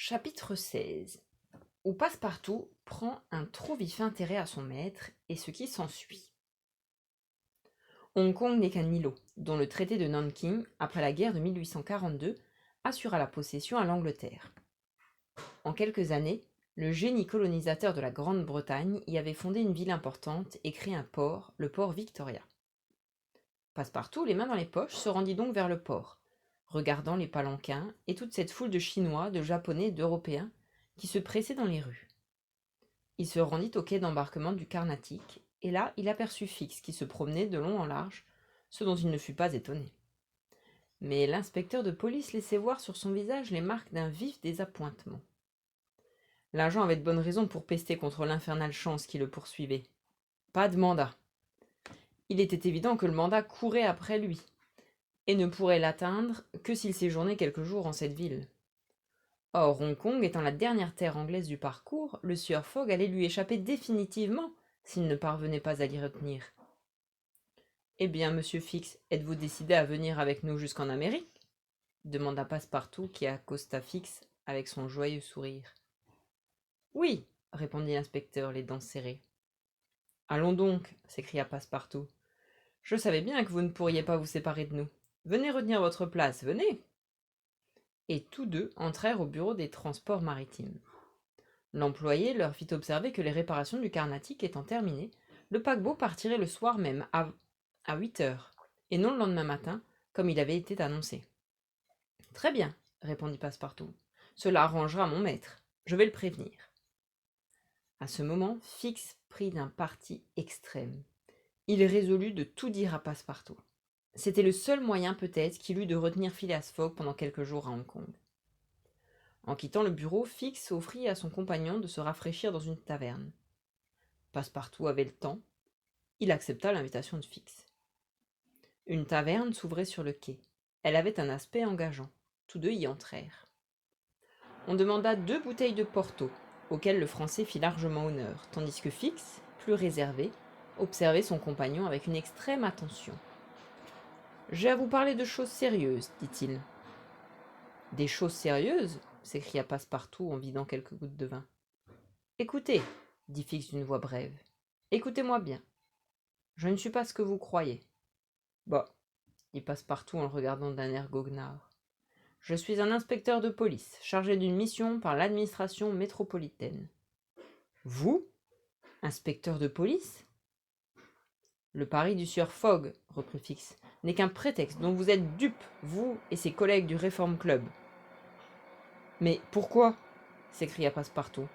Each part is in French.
Chapitre 16 où Passepartout prend un trop vif intérêt à son maître et ce qui s'ensuit. Hong Kong n'est qu'un îlot, dont le traité de Nanking, après la guerre de 1842, assura la possession à l'Angleterre. En quelques années, le génie colonisateur de la Grande-Bretagne y avait fondé une ville importante et créé un port, le port Victoria. Passepartout, les mains dans les poches, se rendit donc vers le port, regardant les palanquins et toute cette foule de Chinois, de Japonais, d'Européens qui se pressaient dans les rues. Il se rendit au quai d'embarquement du Carnatic, et là il aperçut Fix qui se promenait de long en large, ce dont il ne fut pas étonné. Mais l'inspecteur de police laissait voir sur son visage les marques d'un vif désappointement. L'agent avait de bonnes raisons pour pester contre l'infernale chance qui le poursuivait. Pas de mandat. Il était évident que le mandat courait après lui, et ne pourrait l'atteindre que s'il séjournait quelques jours en cette ville. Or, Hong Kong étant la dernière terre anglaise du parcours, le sieur Fogg allait lui échapper définitivement s'il ne parvenait pas à l'y retenir. « Eh bien, monsieur Fix, êtes-vous décidé à venir avec nous jusqu'en Amérique » demanda Passepartout qui accosta Fix avec son joyeux sourire. « Oui, répondit l'inspecteur, les dents serrées. « Allons donc, s'écria Passepartout. « Je savais bien que vous ne pourriez pas vous séparer de nous. Venez retenir votre place, venez !» Et tous deux entrèrent au bureau des transports maritimes. L'employé leur fit observer que les réparations du Carnatic étant terminées, le paquebot partirait le soir même à 8 heures, et non le lendemain matin, comme il avait été annoncé. « Très bien, répondit Passepartout. Cela arrangera mon maître. Je vais le prévenir. » À ce moment, Fix prit un parti extrême. Il résolut de tout dire à Passepartout. C'était le seul moyen peut-être qu'il eût de retenir Phileas Fogg pendant quelques jours à Hong Kong. En quittant le bureau, Fix offrit à son compagnon de se rafraîchir dans une taverne. Passepartout avait le temps. Il accepta l'invitation de Fix. Une taverne s'ouvrait sur le quai. Elle avait un aspect engageant. Tous deux y entrèrent. On demanda 2 bouteilles de Porto, auxquelles le Français fit largement honneur, tandis que Fix, plus réservé, observait son compagnon avec une extrême attention. « J'ai à vous parler de choses sérieuses, dit-il. »« Des choses sérieuses ?» s'écria Passepartout en vidant quelques gouttes de vin. « Écoutez, dit Fix d'une voix brève. Écoutez-moi bien. Je ne suis pas ce que vous croyez. Bah, dit Passepartout en le regardant d'un air goguenard. Je suis un inspecteur de police, chargé d'une mission par l'administration métropolitaine. Vous, inspecteur de police? Le pari du sieur Fogg, reprit Fix, n'est qu'un prétexte dont vous êtes dupe, vous et ses collègues du Reform Club. Mais pourquoi? S'écria Passepartout.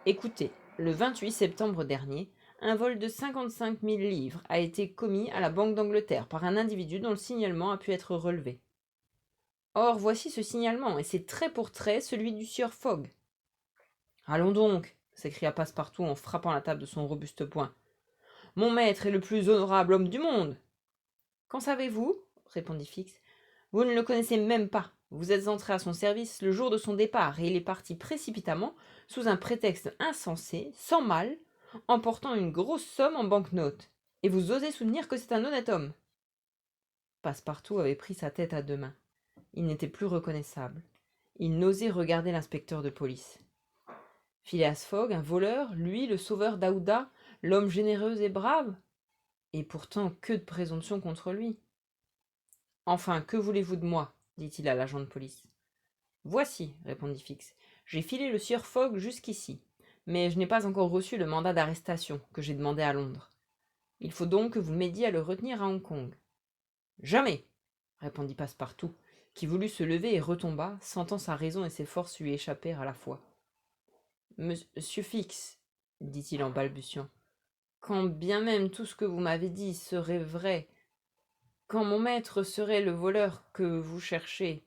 Écoutez, le 28 septembre dernier, un vol de 55 000 livres a été commis à la Banque d'Angleterre par un individu dont le signalement a pu être relevé. Or, voici ce signalement, et c'est trait pour trait celui du sieur Fogg. Allons donc, s'écria Passepartout en frappant la table de son robuste poing. Mon maître est le plus honorable homme du monde. Qu'en savez-vous? Répondit Fix. Vous ne le connaissez même pas. Vous êtes entré à son service le jour de son départ, et il est parti précipitamment, sous un prétexte insensé, sans mal, emportant une grosse somme en bank-notes. Et vous osez soutenir que c'est un honnête homme. Passepartout avait pris sa tête à 2 mains. Il n'était plus reconnaissable. Il n'osait regarder l'inspecteur de police. Phileas Fogg, un voleur, lui, le sauveur d'Aouda, l'homme généreux et brave? Et pourtant, que de présomption contre lui. Enfin, que voulez-vous de moi? Dit-il à l'agent de police. Voici, répondit Fix. J'ai filé le sieur Fogg jusqu'ici, mais je n'ai pas encore reçu le mandat d'arrestation que j'ai demandé à Londres. Il faut donc que vous m'aidiez à le retenir à Hong Kong. Jamais, répondit Passepartout, qui voulut se lever et retomba, sentant sa raison et ses forces lui échapper à la fois. Monsieur Fix, dit-il en balbutiant, quand bien même tout ce que vous m'avez dit serait vrai, quand mon maître serait le voleur que vous cherchez,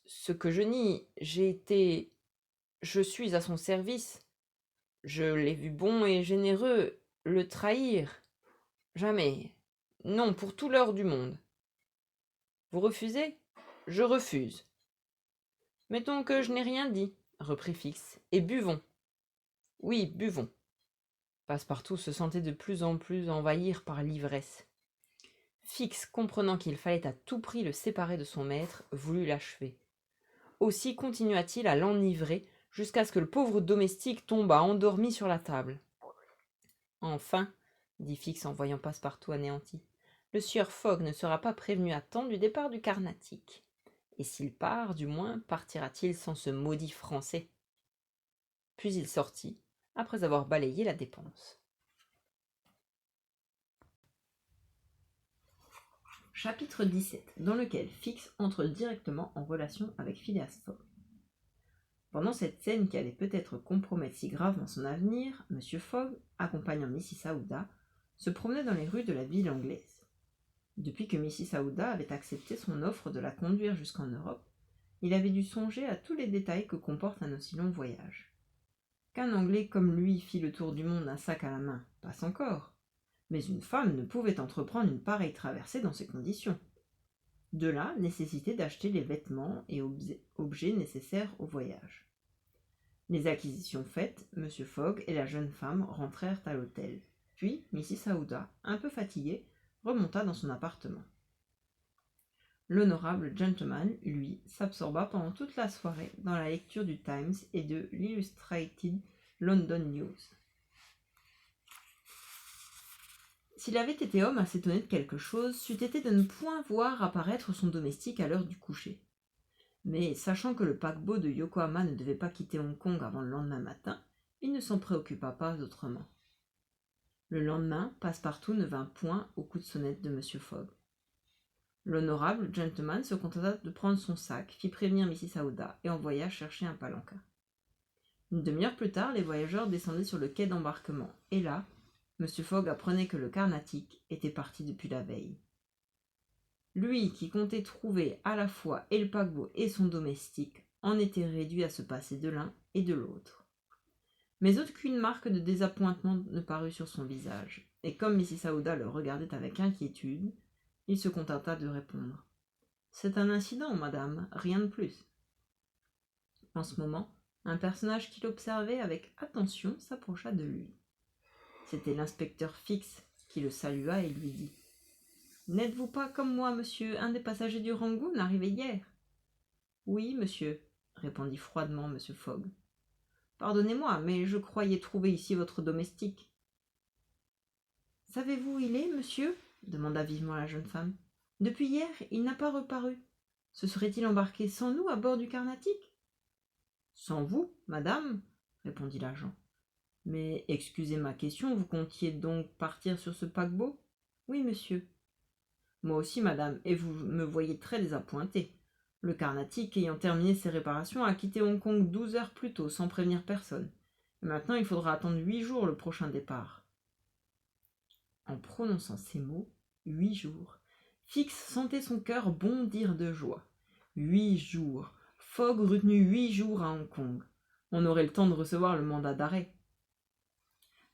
ce que je nie, je suis à son service, je l'ai vu bon et généreux, le trahir, jamais, non, pour tout l'or du monde. Vous refusez? Je refuse. Mettons que je n'ai rien dit, reprit Fix, et buvons. Oui, buvons. Passepartout se sentait de plus en plus envahir par l'ivresse. Fix, comprenant qu'il fallait à tout prix le séparer de son maître, voulut l'achever. Aussi continua-t-il à l'enivrer jusqu'à ce que le pauvre domestique tombât endormi sur la table. Enfin, dit Fix en voyant Passepartout anéanti, le sieur Fogg ne sera pas prévenu à temps du départ du Carnatic. Et s'il part, du moins, partira-t-il sans ce maudit Français. Puis il sortit, après avoir balayé la dépense. Chapitre 17, dans lequel Fix entre directement en relation avec Phileas Fogg. Pendant cette scène qui allait peut-être compromettre si gravement son avenir, M. Fogg, accompagnant Mrs. Aouda, se promenait dans les rues de la ville anglaise. Depuis que Mrs. Aouda avait accepté son offre de la conduire jusqu'en Europe, il avait dû songer à tous les détails que comporte un aussi long voyage. Qu'un Anglais comme lui fît le tour du monde un sac à la main, passe encore. Mais une femme ne pouvait entreprendre une pareille traversée dans ces conditions. De là, nécessité d'acheter les vêtements et objets nécessaires au voyage. Les acquisitions faites, M. Fogg et la jeune femme rentrèrent à l'hôtel. Puis, Mrs. Aouda, un peu fatiguée, remonta dans son appartement. L'honorable gentleman, lui, s'absorba pendant toute la soirée dans la lecture du Times et de l'Illustrated London News. S'il avait été homme à s'étonner de quelque chose, c'eût été de ne point voir apparaître son domestique à l'heure du coucher. Mais, sachant que le paquebot de Yokohama ne devait pas quitter Hong Kong avant le lendemain matin, il ne s'en préoccupa pas autrement. Le lendemain, Passepartout ne vint point au coup de sonnette de M. Fogg. L'honorable gentleman se contenta de prendre son sac, fit prévenir Mrs. Aouda et envoya chercher un palanquin. Une demi-heure plus tard, les voyageurs descendaient sur le quai d'embarquement, et là, M. Fogg apprenait que le Carnatic était parti depuis la veille. Lui, qui comptait trouver à la fois et le paquebot et son domestique, en était réduit à se passer de l'un et de l'autre. Mais aucune marque de désappointement ne parut sur son visage, et comme Mrs. Aouda le regardait avec inquiétude, il se contenta de répondre. « C'est un incident, madame, rien de plus. » En ce moment, un personnage qui l'observait avec attention s'approcha de lui. C'était l'inspecteur Fix qui le salua et lui dit « N'êtes-vous pas, comme moi, monsieur, un des passagers du Rangoon arrivé hier ?»« Oui, monsieur, » répondit froidement M. Fogg. « Pardonnez-moi, mais je croyais trouver ici votre domestique. »« Savez-vous où il est, monsieur ?» demanda vivement la jeune femme. « Depuis hier, il n'a pas reparu. Se serait-il embarqué sans nous à bord du Carnatic ?»« Sans vous, madame ?» répondit l'agent. « Mais, excusez ma question, vous comptiez donc partir sur ce paquebot ?»« Oui, monsieur. »« Moi aussi, madame, et vous me voyez très désappointée. Le Carnatic, ayant terminé ses réparations, a quitté Hong Kong 12 heures plus tôt, sans prévenir personne. Et maintenant, il faudra attendre 8 jours le prochain départ. » En prononçant ces mots, 8 jours, Fix sentait son cœur bondir de joie. 8 jours. Fogg retenu 8 jours à Hong Kong. On aurait le temps de recevoir le mandat d'arrêt.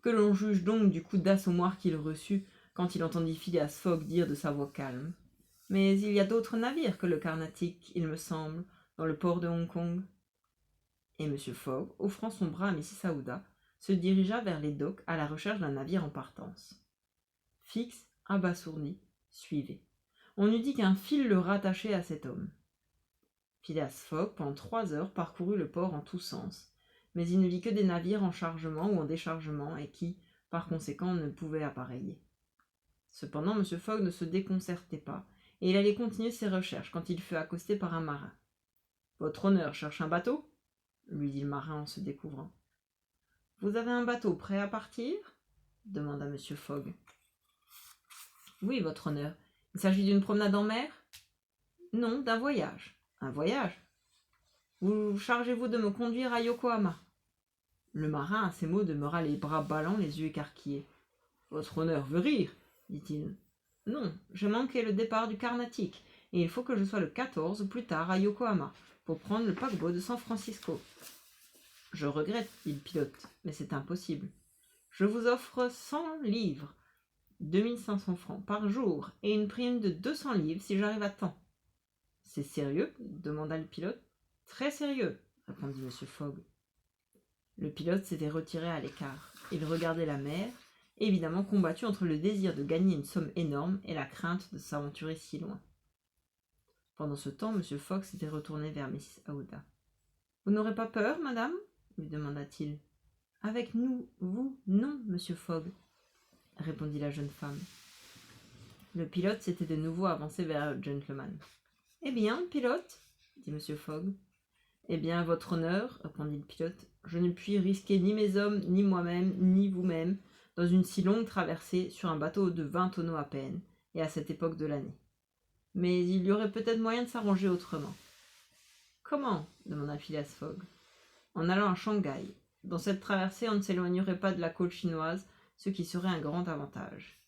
Que l'on juge donc du coup d'assommoir qu'il reçut quand il entendit Phileas Fogg dire de sa voix calme. « Mais il y a d'autres navires que le Carnatic, il me semble, dans le port de Hong Kong. » Et M. Fogg, offrant son bras à Mrs. Aouda, se dirigea vers les docks à la recherche d'un navire en partance. Fix, abasourdi, suivait. On eût dit qu'un fil le rattachait à cet homme. Phileas Fogg, pendant 3 heures, parcourut le port en tous sens, mais il ne vit que des navires en chargement ou en déchargement et qui, par conséquent, ne pouvaient appareiller. Cependant, M. Fogg ne se déconcertait pas, et il allait continuer ses recherches quand il fut accosté par un marin. « Votre honneur cherche un bateau ?» lui dit le marin en se découvrant. « Vous avez un bateau prêt à partir ?» demanda M. Fogg. « Oui, votre honneur. Il s'agit d'une promenade en mer ?»« Non, d'un voyage. »« Un voyage ? Vous chargez-vous de me conduire à Yokohama ?» Le marin, à ces mots, demeura les bras ballants, les yeux écarquillés. « Votre honneur veut rire ?» dit-il. « Non, j'ai manqué le départ du Carnatic, et il faut que je sois le 14 ou plus tard à Yokohama, pour prendre le paquebot de San Francisco. »« Je regrette, dit le pilote, mais c'est impossible. Je vous offre 100 livres, 2500 francs par jour, et une prime de 200 livres si j'arrive à temps. »« C'est sérieux ?» demanda le pilote. « Très sérieux, » répondit M. Fogg. Le pilote s'était retiré à l'écart. Il regardait la mer, évidemment combattu entre le désir de gagner une somme énorme et la crainte de s'aventurer si loin. Pendant ce temps, M. Fogg s'était retourné vers Mrs. Aouda. « Vous n'aurez pas peur, madame ?» lui demanda-t-il. « Avec nous, vous, non, Monsieur Fogg, » répondit la jeune femme. Le pilote s'était de nouveau avancé vers le gentleman. « Eh bien, pilote ?» dit M. Fogg. « Eh bien, votre honneur, » répondit le pilote, « je ne puis risquer ni mes hommes, ni moi-même, ni vous-même, dans une si longue traversée sur un bateau de 20 tonneaux à peine, et à cette époque de l'année. Mais il y aurait peut-être moyen de s'arranger autrement. »« Comment ?» demanda Phileas Fogg. « En allant à Shanghai. Dans cette traversée, on ne s'éloignerait pas de la côte chinoise, ce qui serait un grand avantage. »«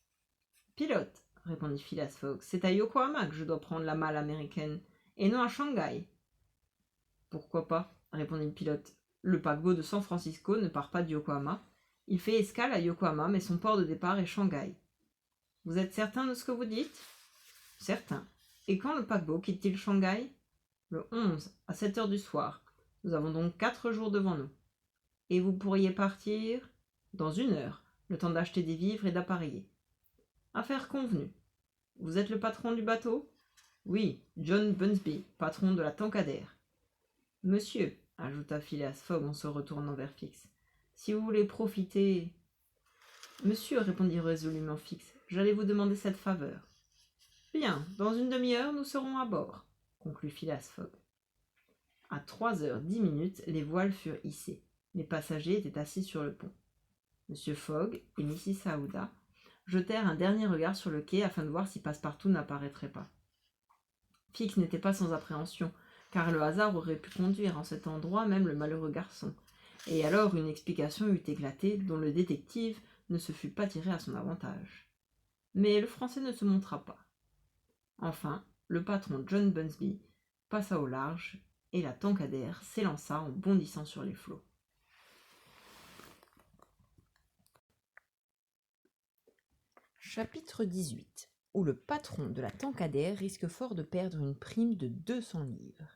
Pilote, » répondit Phileas Fogg, « c'est à Yokohama que je dois prendre la malle américaine, et non à Shanghai. »« Pourquoi pas ?» répondit le pilote. « Le paquebot de San Francisco ne part pas de Yokohama. Il fait escale à Yokohama, mais son port de départ est Shanghai. Vous êtes certain de ce que vous dites ? » ?»« Certain. Et quand le paquebot quitte-t-il Shanghai ? » ?»« Le 11, à 7 heures du soir. Nous avons donc 4 jours devant nous. »« Et vous pourriez partir ? » ?»« Dans 1 heure, le temps d'acheter des vivres et d'appareiller. »« Affaire convenue. Vous êtes le patron du bateau ? » ?»« Oui, John Bunsby, patron de la Tankadère. »« Monsieur, » ajouta Phileas Fogg en se retournant vers Fix, « si vous voulez profiter... »« Monsieur, » répondit résolument Fix, « j'allais vous demander cette faveur. »« Bien, dans 1 demi-heure, nous serons à bord, » conclut Phileas Fogg. À 3h10, les voiles furent hissées. Les passagers étaient assis sur le pont. M. Fogg et Mrs. Aouda jetèrent un dernier regard sur le quai afin de voir si Passepartout n'apparaîtrait pas. Fix n'était pas sans appréhension, car le hasard aurait pu conduire en cet endroit même le malheureux garçon, et alors une explication eût éclaté dont le détective ne se fût pas tiré à son avantage. Mais le Français ne se montra pas. Enfin, le patron John Bunsby passa au large, et la Tankadère s'élança en bondissant sur les flots. Chapitre 18, où le patron de la Tankadère risque fort de perdre une prime de 200 livres.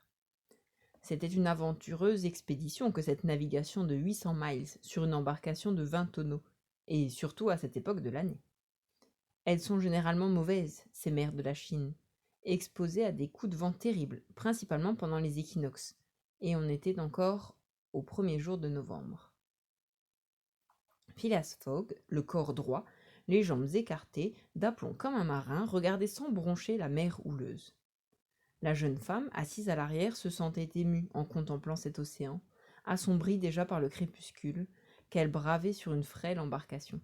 C'était une aventureuse expédition que cette navigation de 800 miles sur une embarcation de 20 tonneaux, et surtout à cette époque de l'année. Elles sont généralement mauvaises, ces mers de la Chine, exposées à des coups de vent terribles, principalement pendant les équinoxes, et on était encore au premier jour de novembre. Phileas Fogg, le corps droit, les jambes écartées, d'aplomb comme un marin, regardait sans broncher la mer houleuse. La jeune femme, assise à l'arrière, se sentait émue en contemplant cet océan, assombri déjà par le crépuscule, qu'elle bravait sur une frêle embarcation.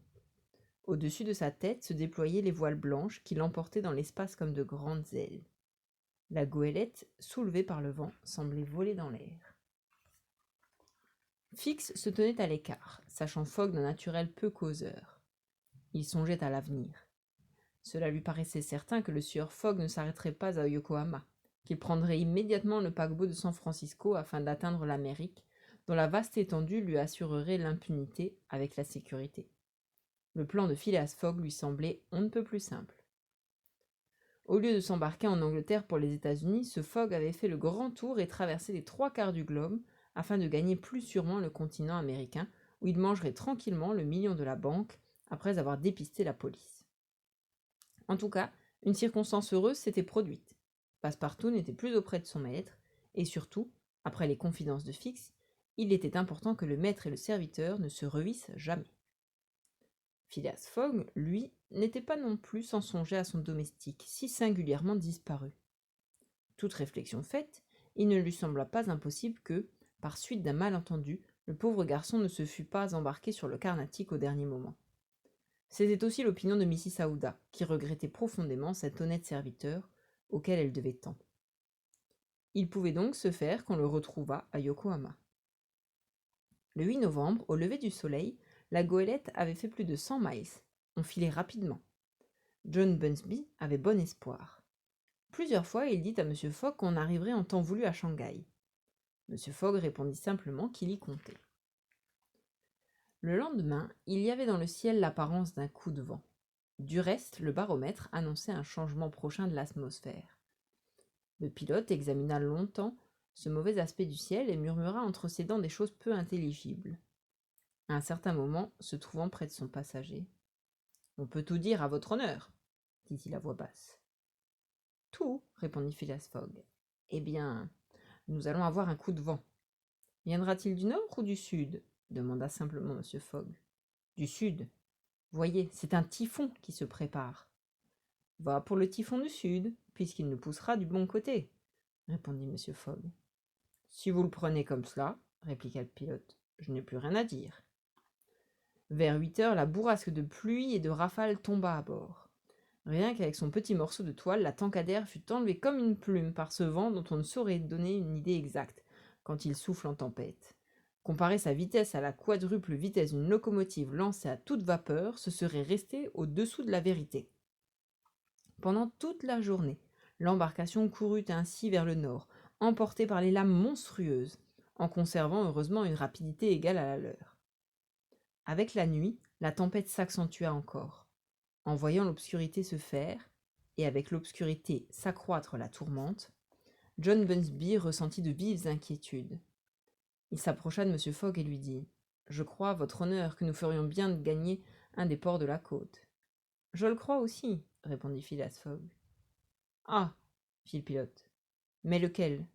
Au-dessus de sa tête se déployaient les voiles blanches qui l'emportaient dans l'espace comme de grandes ailes. La goélette, soulevée par le vent, semblait voler dans l'air. Fix se tenait à l'écart, sachant Fogg d'un naturel peu causeur. Il songeait à l'avenir. Cela lui paraissait certain que le sieur Fogg ne s'arrêterait pas à Yokohama, qu'il prendrait immédiatement le paquebot de San Francisco afin d'atteindre l'Amérique, dont la vaste étendue lui assurerait l'impunité avec la sécurité. Le plan de Phileas Fogg lui semblait on ne peut plus simple. Au lieu de s'embarquer en Angleterre pour les États-Unis, ce Fogg avait fait le grand tour et traversé les 3/4 du globe afin de gagner plus sûrement le continent américain, où il mangerait tranquillement le million de la banque après avoir dépisté la police. En tout cas, une circonstance heureuse s'était produite. Passepartout n'était plus auprès de son maître, et surtout, après les confidences de Fix, il était important que le maître et le serviteur ne se revissent jamais. Phileas Fogg, lui, n'était pas non plus sans songer à son domestique, si singulièrement disparu. Toute réflexion faite, il ne lui sembla pas impossible que, par suite d'un malentendu, le pauvre garçon ne se fût pas embarqué sur le Carnatic au dernier moment. C'était aussi l'opinion de Mrs. Aouda, qui regrettait profondément cet honnête serviteur auquel elle devait tant. Il pouvait donc se faire qu'on le retrouvât à Yokohama. Le 8 novembre, au lever du soleil, la goélette avait fait plus de 100 miles. On filait rapidement. John Bunsby avait bon espoir. Plusieurs fois, il dit à M. Fogg qu'on arriverait en temps voulu à Shanghai. M. Fogg répondit simplement qu'il y comptait. Le lendemain, il y avait dans le ciel l'apparence d'un coup de vent. Du reste, le baromètre annonçait un changement prochain de l'atmosphère. Le pilote examina longtemps ce mauvais aspect du ciel et murmura entre ses dents des choses peu intelligibles. À un certain moment, se trouvant près de son passager, « On peut tout dire à votre honneur, dit-il à voix basse. Tout, répondit Phileas Fogg. Eh bien, nous allons avoir un coup de vent. Viendra-t-il du nord ou du sud demanda simplement M. Fogg. Du sud. Voyez, c'est un typhon qui se prépare. Va pour le typhon du sud, puisqu'il nous poussera du bon côté, répondit M. Fogg. Si vous le prenez comme cela, répliqua le pilote, je n'ai plus rien à dire. Vers 8 heures, la bourrasque de pluie et de rafales tomba à bord. Rien qu'avec son petit morceau de toile, la Tankadère fut enlevée comme une plume par ce vent dont on ne saurait donner une idée exacte quand il souffle en tempête. Comparer sa vitesse à la quadruple vitesse d'une locomotive lancée à toute vapeur, ce serait rester au-dessous de la vérité. Pendant toute la journée, l'embarcation courut ainsi vers le nord, emportée par les lames monstrueuses, en conservant heureusement une rapidité égale à la leur. Avec la nuit, la tempête s'accentua encore. En voyant l'obscurité se faire, et avec l'obscurité s'accroître la tourmente, John Bunsby ressentit de vives inquiétudes. Il s'approcha de M. Fogg et lui dit « Je crois, votre honneur, que nous ferions bien de gagner un des ports de la côte. »« Je le crois aussi, » répondit Phileas Fogg. « Ah, fit le pilote. Mais lequel ? »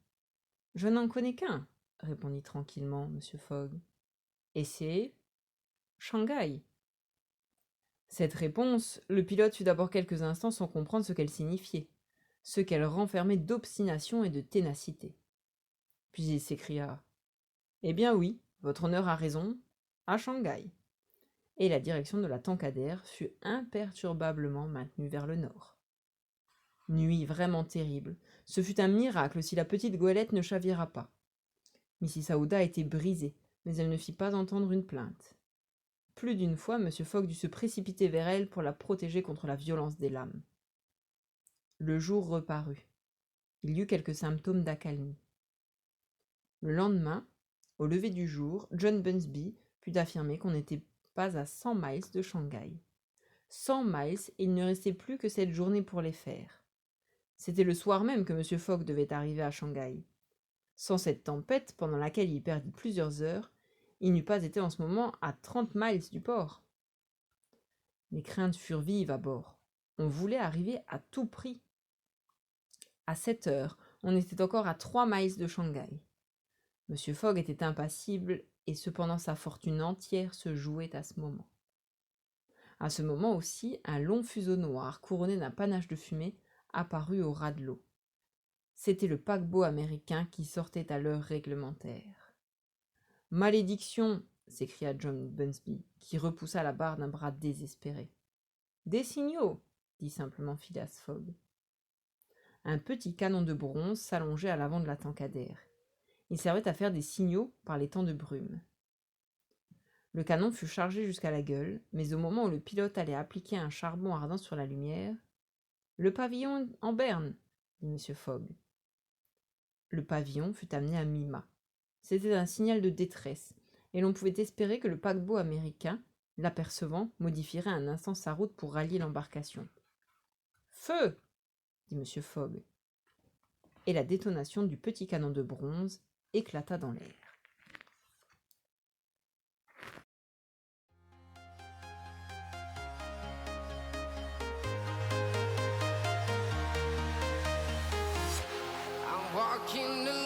Je n'en connais qu'un, répondit tranquillement M. Fogg. Et c'est Shanghai. Cette réponse, le pilote fut d'abord quelques instants sans comprendre ce qu'elle signifiait, ce qu'elle renfermait d'obstination et de ténacité. Puis il s'écria « Eh bien oui, votre honneur a raison, à Shanghai. » Et la direction de la Tankadère fut imperturbablement maintenue vers le nord. Nuit vraiment terrible. Ce fut un miracle si la petite goélette ne chavira pas. Mrs. Aouda était brisée, mais elle ne fit pas entendre une plainte. Plus d'une fois, M. Fogg dut se précipiter vers elle pour la protéger contre la violence des lames. Le jour reparut. Il y eut quelques symptômes d'accalmie. Le lendemain, au lever du jour, John Bunsby put affirmer qu'on n'était pas à 100 miles de Shanghai. 100 miles, et il ne restait plus que cette journée pour les faire. C'était le soir même que M. Fogg devait arriver à Shanghai. Sans cette tempête, pendant laquelle il perdit plusieurs heures, il n'eût pas été en ce moment à 30 miles du port. Les craintes furent vives à bord. On voulait arriver à tout prix. À 7 heures, on était encore à 3 miles de Shanghai. M. Fogg était impassible, et cependant sa fortune entière se jouait à ce moment. À ce moment aussi, un long fuseau noir, couronné d'un panache de fumée, apparut au ras de l'eau. C'était le paquebot américain qui sortait à l'heure réglementaire. « Malédiction !» s'écria John Bunsby, qui repoussa la barre d'un bras désespéré. « Des signaux !» dit simplement Phileas Fogg. Un petit canon de bronze s'allongeait à l'avant de la Tankadère. Il servait à faire des signaux par les temps de brume. Le canon fut chargé jusqu'à la gueule, mais au moment où le pilote allait appliquer un charbon ardent sur la lumière, « Le pavillon en berne !» dit M. Fogg. Le pavillon fut amené à mi-mât. C'était un signal de détresse, et l'on pouvait espérer que le paquebot américain, l'apercevant, modifierait un instant sa route pour rallier l'embarcation. « Feu !» dit M. Fogg. Et la détonation du petit canon de bronze éclata dans l'air. Walking